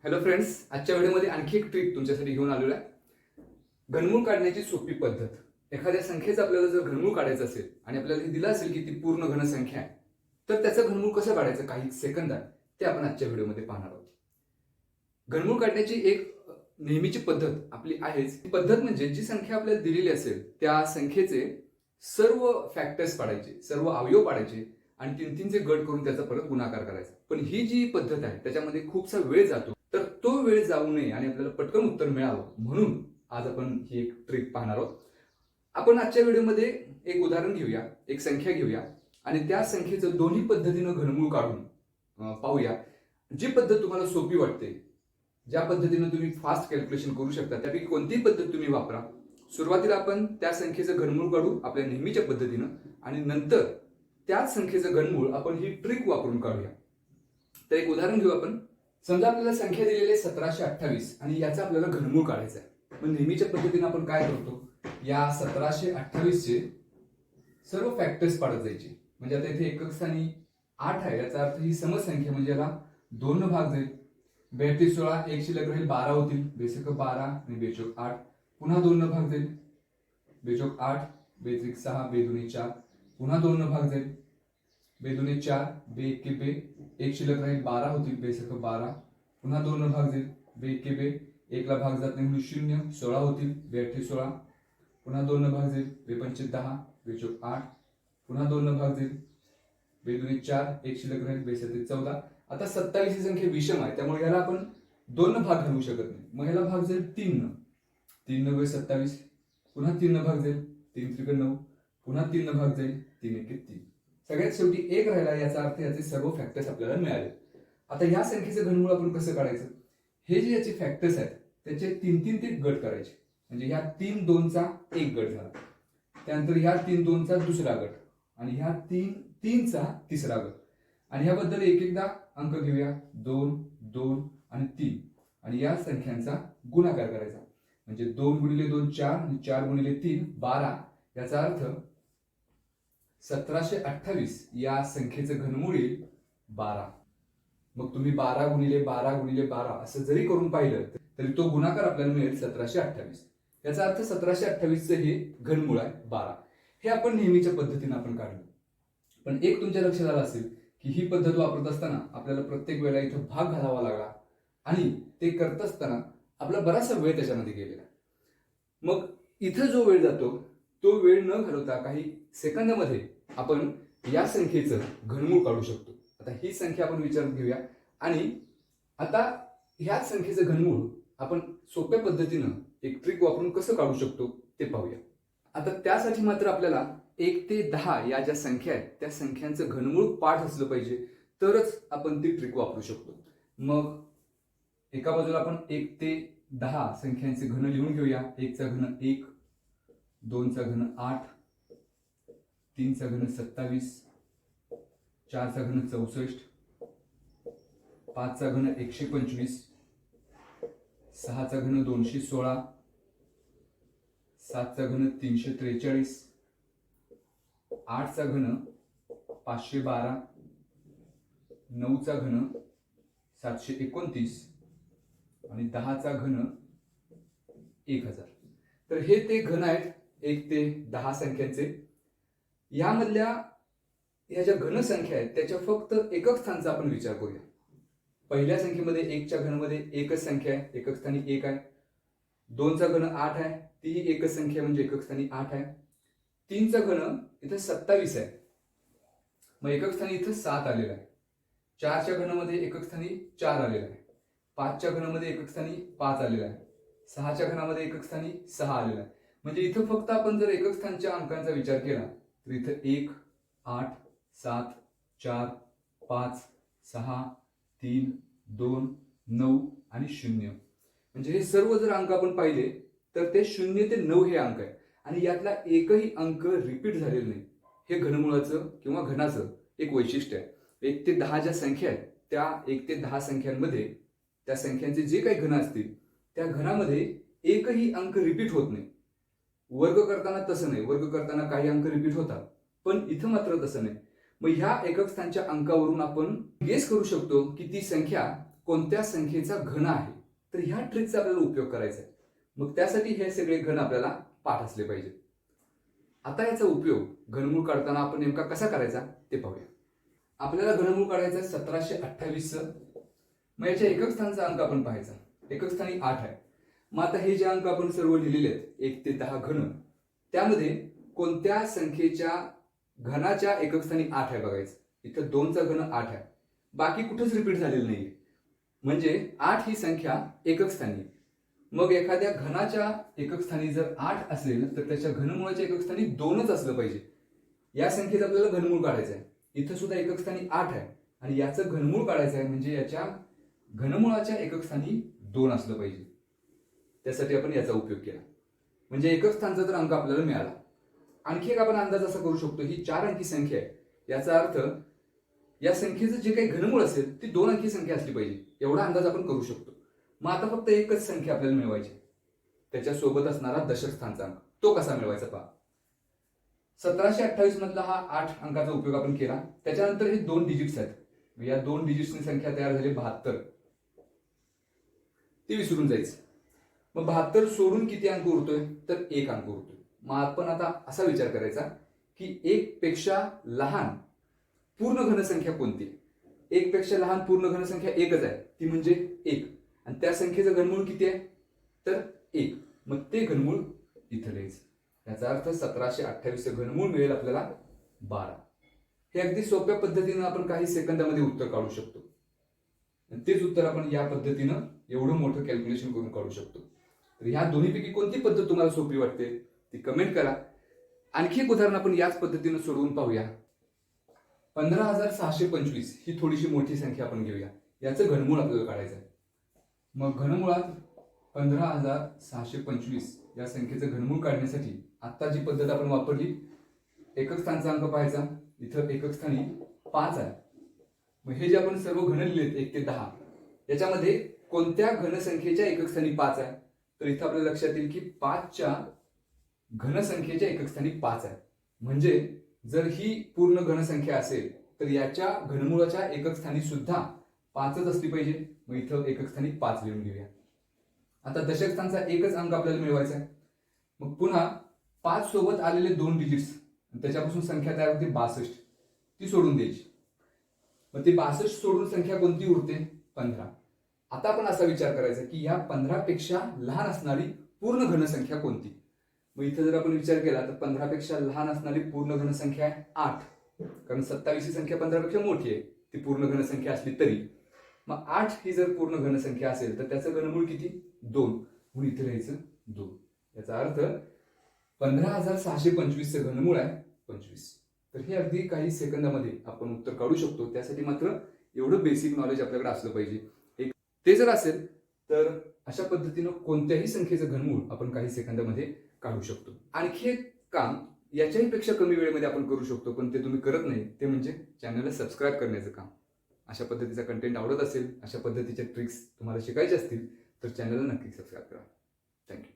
Hello friends, आजच्या व्हिडिओमध्ये आणखी एक ट्रिक तुमच्यासाठी घेऊन आलेलो आहे. घनमूळ काढण्याची सोपी पद्धत. एखाद्या संख्येचं आपल्याला जर घनमूळ काढायचं असेल आणि आपल्याला हे दिलं असेल की ती पूर्ण घनसंख्या आहे, तर त्याचं घनमूळ कसं काढायचं काही सेकंदात ते आपण आजच्या व्हिडिओमध्ये पाहणार आहोत. घनमूळ काढण्याची एक नेहमीची पद्धत आपली आहेच. ती पद्धत म्हणजे जी संख्या आपल्याला दिलेली असेल त्या संख्येचे सर्व फॅक्टर्स पाडायचे, सर्व अवयव पाडायचे आणि तीन तीनचे गट करून त्याचा परत गुणाकार करायचा. पण ही जी पद्धत आहे त्याच्यामध्ये खूपसा वेळ जातो, तर तो वेळ जाऊ नये आणि आपल्याला पटकन उत्तर मिळावं म्हणून आज आपण ही एक ट्रिक पाहणार आहोत. आपण आजच्या व्हिडिओमध्ये एक उदाहरण घेऊया, एक संख्या घेऊया आणि त्या संख्येचं दोन्ही पद्धतीनं घनमूळ काढून पाहूया. जी पद्धत तुम्हाला सोपी वाटते, ज्या पद्धतीनं तुम्ही फास्ट कॅल्क्युलेशन करू शकता, त्यापैकी कोणतीही पद्धत तुम्ही वापरा. सुरुवातीला आपण त्या संख्येचं घनमूळ काढू आपल्या नेहमीच्या पद्धतीनं आणि नंतर त्याच संख्येचं घनमूळ आपण ही ट्रिक वापरून काढूया. तर एक उदाहरण घेऊ आपण. समजा आपल्याला संख्या दिलेली आहे 1728 आणि याचा आपल्याला घनमूळ काढायचा आहे. मग नेहमीच्या पद्धतीने आपण काय करतो, या 1728 चे सर्व फॅक्टर्स पाडत जायचे. म्हणजे आता इथे एकक स्थानी 8 आहे, याचा अर्थ ही समसंख्या म्हणजे याला 2 न भाग जाईल. 42 16 एक शिल्लक राहील, 12 होतील. बेसक 12 आणि बेचोक 8, पुन्हा 2 न भाग जाईल. बेचोक 8, बेत्रिक 6, बेदुनी 4, पुन्हा 2 न भाग जाईल. बेदुनी 4, बे एके बे, एक शिल्लक राहील, 12 होतील. बेसक 12, पुन्हा 2 न भाग जाईल. बे एके बे, एकला भाग जात नाही म्हणून 0, 16 होतील. बे अठ्ठे 16, पुन्हा 2 न भाग जाईल. बे पंचे 10, बेचोक 8, पुन्हा 2 न भाग जाईल. बेदुनी 4, एक शिल्लक राहील. बेसते 14. आता 27 ही संख्या विषम आहे, त्यामुळे याला आपण 2 न भाग घालू शकत नाही. मग याला भाग जाईल 3 न. 3 9 27, पुन्हा 3 न भाग जाईल. 3 त्रिक 9, पुन्हा 3 न भाग जाईल. 3 एके 3. सगळ्यात शेवटी एक राहिला, याचा अर्थ याचे सर्व फॅक्टर्स आपल्याला मिळाले. आता ह्या संख्येचं घनमूळ आपण कसं काढायचं, हे जे याचे फॅक्टर्स आहेत त्याचे 3 ते गट करायचे. म्हणजे ह्या 3 2 चा एक गट झाला, त्यानंतर ह्या 3 2 चा दुसरा गट आणि ह्या 3 3 चा तिसरा गट. आणि ह्याबद्दल एक एकदा अंक घेऊया. 2 2 आणि 3 आणि या संख्यांचा गुणाकार करायचा. म्हणजे 2 गुणिले 2 4 आणि 4 गुणिले 3 12. याचा अर्थ 1728 या संख्येचं घनमूळ येईल 12. मग तुम्ही 12 गुणिले 12 गुणिले 12 असं जरी करून पाहिलं तरी तो गुणाकार आपल्याला मिळेल 1728. याचा अर्थ 1728 चं हे घनमूळ आहे 12. हे आपण नेहमीच्या पद्धतीने आपण काढलं. पण एक तुमच्या लक्षात आलं असेल की ही पद्धत वापरत असताना आपल्याला प्रत्येक वेळेला इथं भाग घालावा लागला आणि ते करत असताना आपला बराचसा वेळ त्याच्यामध्ये गेलेला. मग इथं जो वेळ जातो तो वेळ न घालवता काही सेकंदामध्ये आपण या संख्येचं घनमूळ काढू शकतो. आता ही संख्या आपण विचारात घेऊया आणि आता ह्या संख्येचं घनमूळ आपण सोप्या पद्धतीनं एक ट्रिक वापरून कसं काढू शकतो ते पाहूया. आता त्यासाठी मात्र आपल्याला 1 ते 10 या ज्या संख्या आहेत त्या संख्यांचं घनमूळ पाठ असलं पाहिजे, तरच आपण ती ट्रिक वापरू शकतो. मग एका बाजूला आपण 1 ते 10 संख्यांचे घन लिहून घेऊया. 1 चा घन 1, 2 चा घन 8, 3 चा घन 27, 4 चा घन 64, 5 चा घन 125, 6 चा घन 216, 7 चा घन 343, 8 चा घन 512, 9 चा घन 729 आणि 10 चा घन 1000. तर हे ते घन आहेत 1 ते 10 संख्यांचे. यामधल्या ह्या ज्या घन संख्या आहेत त्याच्या फक्त एकक स्थानचा आपण विचार करूया. पहिल्या संख्येमध्ये 1 च्या घनमध्ये एकच संख्या आहे, एकक स्थानी 1 आहे. 2 चा घन 8 आहे, तीही एकच संख्या म्हणजे एकक स्थानी 8 आहे. 3 चा घन इथं 27 आहे, मग एकक स्थानी इथं 7 आलेला आहे. 4 च्या घनामध्ये एकक स्थानी 4 आलेला आहे. 5 च्या घनामध्ये एकक स्थानी 5 आलेला आहे. 6 च्या घनामध्ये एकक स्थानी 6 आलेला आहे. म्हणजे इथं फक्त आपण जर एकक स्थानच्या अंकांचा विचार केला तर इथं 1 8 7 4 5 6 3 2 9 आणि 0. म्हणजे हे सर्व जर अंक आपण पाहिले तर ते 0 ते 9 हे अंक आहे आणि यातला एकही अंक रिपीट झालेला नाही. हे घनमुळाचं किंवा घनाचं एक वैशिष्ट्य आहे. 1 ते 10 ज्या संख्या आहेत त्या 1 ते 10 संख्यांमध्ये त्या संख्यांचे जे काही घन असतील त्या घनामध्ये एकही अंक रिपीट होत नाही. वर्ग करताना तसं नाही, वर्ग करताना काही अंक रिपीट होतात, पण इथं मात्र तसं नाही. मग ह्या एकक स्थानच्या अंकावरून आपण गेस करू शकतो की ती संख्या कोणत्या संख्येचा घन आहे. तर ह्या ट्रिकचा आपल्याला उपयोग करायचा आहे. मग त्यासाठी हे सगळे घन आपल्याला पाठ असले पाहिजे. आता याचा उपयोग घनमूळ काढताना आपण नेमका कसा करायचा ते पाहूया. आपल्याला घनमूळ काढायचं 1728. मग याच्या एकक स्थानचा अंक आपण पाहायचा. एकक स्थानी 8 आहे. मग आता हे जे अंक आपण सर्व लिहिलेले आहेत 1 ते 10 घन, त्यामध्ये कोणत्या संख्येच्या घनाच्या एकक स्थानी 8 आहे बघायचं. इथं 2चा घन 8 आहे, बाकी कुठंच रिपीट झालेलं नाहीये. म्हणजे 8 ही संख्या एकक स्थानी. मग एखाद्या घनाच्या एकक स्थानी जर 8 असेल तर त्याच्या घनमुळाच्या एकक स्थानी 2च असलं पाहिजे. या संख्येचं आपल्याला घनमूळ काढायचं आहे. इथं सुद्धा एकक स्थानी 8 आहे आणि याचं घनमूळ काढायचं आहे, म्हणजे याच्या घनमुळाच्या एकक स्थानी 2 असलं पाहिजे. त्यासाठी आपण याचा उपयोग केला. म्हणजे एकक स्थानचा तर अंक आपल्याला मिळाला. आणखी एक आपण अंदाज असा करू शकतो, ही 4 अंकी संख्या आहे. याचा अर्थ या संख्येचं जे काही घनमूळ असेल ती 2 अंकी संख्या असली पाहिजे, एवढा अंदाज आपण करू शकतो. मग आता फक्त एकच संख्या आपल्याला मिळवायची, त्याच्यासोबत असणारा दशक स्थानचा अंक तो कसा मिळवायचा पहा. 1728 मधला हा 8 अंकाचा उपयोग आपण केला. त्याच्यानंतर हे 2 डिजिट्स आहेत. या 2 डिजिट्सनी संख्या तयार झाली 72. ती विसरून जायचं. मग 72 सोडून किती अंक उरतोय तर 1 अंक उरतोय. मग आपण आता असा विचार करायचा की 1 पेक्षा लहान पूर्ण घनसंख्या कोणती. 1 पेक्षा लहान पूर्ण घनसंख्या एकच आहे, ती म्हणजे 1. आणि त्या संख्येचं घनमूळ किती आहे तर 1. मग ते घनमूळ इथं लिहायचं. याचा अर्थ 1728 घनमूळ मिळेल आपल्याला 12. हे अगदी सोप्या पद्धतीनं आपण काही सेकंदामध्ये उत्तर काढू शकतो. तेच उत्तर आपण या पद्धतीनं एवढं मोठं कॅल्क्युलेशन करून काढू शकतो. तर ह्या दोन्हीपैकी कोणती पद्धत तुम्हाला सोपी वाटते ती कमेंट करा. आणखी एक उदाहरण आपण याच पद्धतीनं सोडवून पाहूया. 15625 ही थोडीशी मोठी संख्या आपण घेऊया. याचं घनमूळ आपल्याला काढायचं आहे. मग घनमुळात 15625 या संख्येचं घनमूळ काढण्यासाठी आता जी पद्धत आपण वापरली, एकक स्थानचा अंक पाहायचा. इथं एकक स्थानी 5 आहे. मग हे जे आपण सर्व घन लिहिलेत 1 ते 10, याच्यामध्ये कोणत्या घनसंख्येच्या एकक स्थानी 5 आहे तर इथं आपल्याला लक्षात येईल की 5च्या घनसंख्येच्या एकक स्थानी 5 आहे. म्हणजे जर ही पूर्ण घनसंख्या असेल तर याच्या घनमुळाच्या एकक स्थानी सुद्धा 5च असली पाहिजे. मग इथं एकक स्थानी 5 लिहून घेऊया. आता दशक स्थानचा एकच अंक आपल्याला मिळवायचा आहे. मग पुन्हा 5 सोबत आलेले 2 डिजिट्स, त्याच्यापासून संख्या तयार होते 62, ती सोडून द्यायची. मग ती 62 सोडून संख्या कोणती उरते 15. आता आपण असा विचार करायचा की या 15 पेक्षा लहान असणारी पूर्ण घनसंख्या कोणती. मग इथं जर आपण विचार केला तर 15 पेक्षा लहान असणारी पूर्ण घनसंख्या आहे 8. कारण 27 ही संख्या 15 पेक्षा मोठी आहे, ती पूर्ण घनसंख्या असली तरी. मग 8 ही जर पूर्ण घनसंख्या असेल तर त्याचं घनमूळ किती 2, म्हणून इथे लिहायचं 2. याचा अर्थ 15625 चं घनमूळ आहे 25. तर हे अगदी काही सेकंदामध्ये आपण उत्तर काढू शकतो. त्यासाठी मात्र एवढं बेसिक नॉलेज आपल्याकडे असलं पाहिजे. ते जर असेल तर अशा पद्धतीनं कोणत्याही संख्येचं घनमूळ आपण काही सेकंदामध्ये काढू शकतो. आणखी एक काम याच्याही पेक्षा कमी वेळेमध्ये आपण करू शकतो, पण ते तुम्ही करत नाही, ते म्हणजे चॅनलला सबस्क्राईब करण्याचं काम. अशा पद्धतीचा कंटेंट आवडत असेल, अशा पद्धतीच्या ट्रिक्स तुम्हाला शिकायचे असतील तर चॅनलला नक्की सबस्क्राईब करा. थँक्यू.